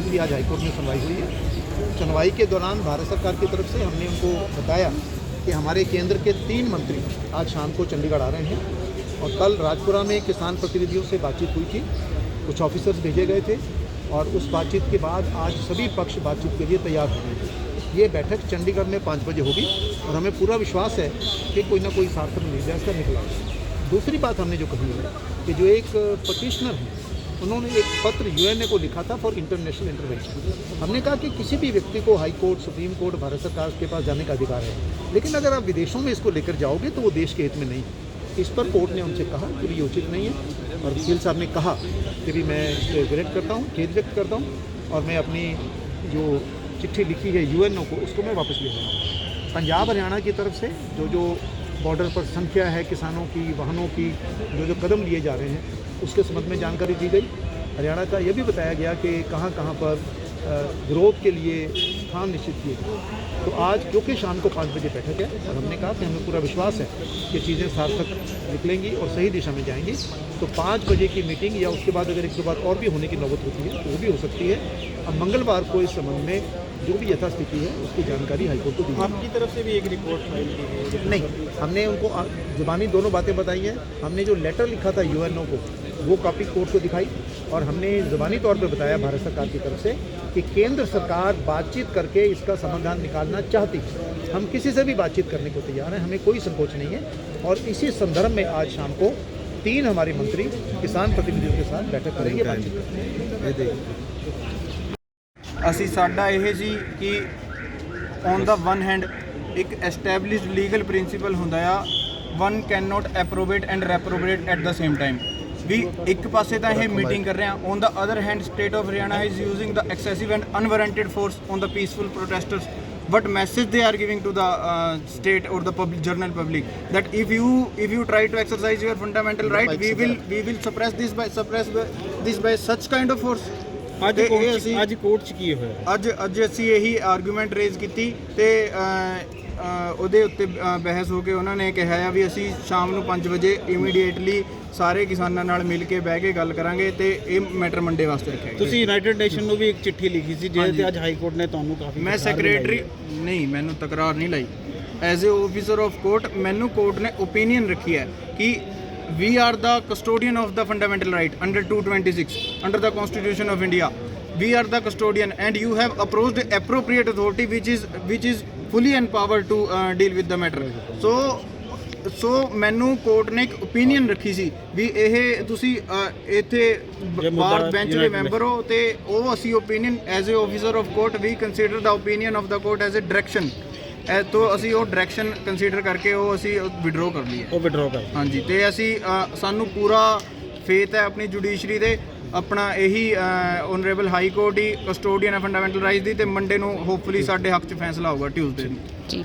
के लिए आज हाईकोर्ट में सुनवाई हुई है। सुनवाई के दौरान भारत सरकार की तरफ से हमने उनको बताया कि हमारे केंद्र के 3 मंत्री आज शाम को चंडीगढ़ आ रहे हैं और कल राजपुरा में किसान प्रतिनिधियों से बातचीत हुई थी, कुछ ऑफिसर्स भेजे गए थे और उस बातचीत के बाद आज सभी पक्ष बातचीत के लिए तैयार हो गए हैं। ये बैठक चंडीगढ़ में 5 बजे होगी और हमें पूरा विश्वास है कि कोई ना कोई सार्थक निर्णय इसका निकला। दूसरी बात हमने जो कही है कि जो एक पटिशनर है उन्होंने एक पत्र यूएनए को लिखा था फॉर इंटरनेशनल इंटरवेंशन। हमने कहा कि किसी भी व्यक्ति को high court, supreme court, Bharat सरकार के पास जाने का अधिकार है, लेकिन अगर आप विदेशों में इसको लेकर जाओगे तो वो देश के हित में नहीं। इस पर कोर्ट ने उनसे कहा कि ये उचित नहीं है और वकील साहब ने कहा कि भी मैं इस पर विरोध करता हूँ, खेद व्यक्त करता हूँ और मैं अपनी जो चिट्ठी लिखी है यूएनओ को उसको मैं वापस ले जाऊँगा। पंजाब हरियाणा की तरफ से जो बॉर्डर पर संख्या है किसानों की, वाहनों की, जो कदम लिए जा रहे हैं उसके संबंध में जानकारी दी गई। हरियाणा का यह भी बताया गया कि कहाँ कहाँ पर विरोध के लिए स्थान निश्चित किए गए। तो आज क्योंकि शाम को 5 बजे बैठक है और हमने कहा कि हमें पूरा विश्वास है कि चीज़ें सार्थक निकलेंगी और सही दिशा में जाएंगी, तो 5 बजे की मीटिंग या उसके बाद अगर 1-2 बार और भी होने की नौबत होती है तो वो भी हो सकती है। अब मंगलवार को इस संबंध में जो भी यथास्थिति है उसकी जानकारी हाईकोर्ट को दी। आपकी तरफ से भी एक रिपोर्ट फाइल की है? नहीं, हमने उनको ज़ुबानी दोनों बातें बताई हैं। हमने जो लेटर लिखा था यूएनओ को वो कॉपी कोर्ट को दिखाई और हमने ज़ुबानी तौर पर बताया भारत सरकार की तरफ से कि केंद्र सरकार बातचीत करके इसका समाधान निकालना चाहती है। हम किसी से भी बातचीत करने को तैयार हैं, हमें कोई संकोच नहीं है और इसी संदर्भ में आज शाम को 3 हमारे मंत्री किसान प्रतिनिधियों के साथ बैठक करेंगे, बातचीत करेंगे। ਅਸੀਂ ਸਾਡਾ ਇਹ ਜੀ ਕਿ ਔਨ ਦਾ ਵਨ ਹੈਂਡ ਇੱਕ ਐਸਟੈਬਲਿਸ਼ਡ ਲੀਗਲ ਪ੍ਰਿੰਸੀਪਲ ਹੁੰਦਾ ਆ, one can not approbate and reprobate at the same time. ਵੀ ਇੱਕ ਪਾਸੇ ਤਾਂ ਇਹ ਮੀਟਿੰਗ ਕਰ ਰਹੇ ਆ, on the other hand state of Haryana is using the excessive and unwarranted force on the peaceful protesters. What message they are giving to the state or the public, general public, that if you try to exercise your fundamental right, we will suppress this by such kind of force। ਅੱਜ court 'ਚ ਕੀ ਹੋਇਆ? ਅੱਜ ਅਸੀਂ ਇਹੀ argument raise ਕੀਤੀ ਤੇ ਉਹਦੇ ਉੱਤੇ ਬਹਿਸ ਹੋ ਕੇ ਉਹਨਾਂ ਨੇ ਕਿਹਾ ਆ ਵੀ ਅਸੀਂ ਸ਼ਾਮ ਨੂੰ 5 ਵਜੇ ਇਮੀਡੀਏਟਲੀ ਸਾਰੇ ਕਿਸਾਨਾਂ ਨਾਲ ਮਿਲ ਕੇ ਬਹਿ ਕੇ ਗੱਲ ਕਰਾਂਗੇ ਤੇ ਇਹ ਮੈਟਰ ਮੰਡੇ ਵਾਸਤੇ ਰੱਖਿਆ ਗਿਆ। ਤੁਸੀਂ ਯੂਨਾਈਟਿਡ ਨੇਸ਼ਨ ਨੂੰ ਵੀ ਇੱਕ ਚਿੱਠੀ ਲਿਖੀ ਸੀ ਜਿਹਦੇ ਤੇ ਅੱਜ ਹਾਈ ਕੋਰਟ ਨੇ ਤੁਹਾਨੂੰ ਕਾਫੀ ਮੈਂ ਸੈਕਟਰੀ ਨਹੀਂ, ਮੈਨੂੰ ਤਕਰਾਰ ਨਹੀਂ ਲਾਈ। As a officer of court ਮੈਨੂੰ ਕੋਰਟ ਨੇ ਓਪੀਨੀਅਨ ਰੱਖੀ ਹੈ ਕਿ we are the custodian of the fundamental right under 226 under the Constitution of India. We are the custodian and you have approached the appropriate authority which is fully empowered to deal with the matter. So ਮੈਨੂੰ court ਨੇ ਇੱਕ opinion ਰੱਖੀ ਸੀ ਵੀ ਇਹ ਤੁਸੀਂ ਇੱਥੇ ਬਾਰ bench ਦੇ member ਹੋ ਤੇ ਉਹ ਅਸੀਂ opinion as a officer of court ਵੀ consider the opinion of the court as a direction. तो ਅਸੀਂ ਉਹ ਡਾਇਰੈਕਸ਼ਨ ਕੰਸੀਡਰ ਕਰਕੇ ਉਹ ਅਸੀਂ ਵਿਡਰੋ ਕਰ ਲਈ ਹੈ। ਉਹ ਵਿਡਰੋ ਕਰ ਹਾਂਜੀ, ਤੇ ਅਸੀਂ ਸਾਨੂੰ ਪੂਰਾ ਫੇਥ ਹੈ ਆਪਣੀ ਜੁਡੀਸ਼ਰੀ ਦੇ। ਆਪਣਾ ਇਹੀ ਓਨਰੇਬਲ ਹਾਈ ਕੋਰਟ ਹੀ ਕਸਟੋਡੀਅਨ ਹੈ ਫੰਡਾਮੈਂਟਲ ਰਾਈਟਸ ਦੀ ਤੇ ਮੰਡੇ ਨੂੰ ਹੋਪਫੁਲੀ ਸਾਡੇ ਹੱਕ 'ਚ ਫੈਸਲਾ ਹੋਊਗਾ ਟਿਊਜ਼ਡੇ ਨੂੰ।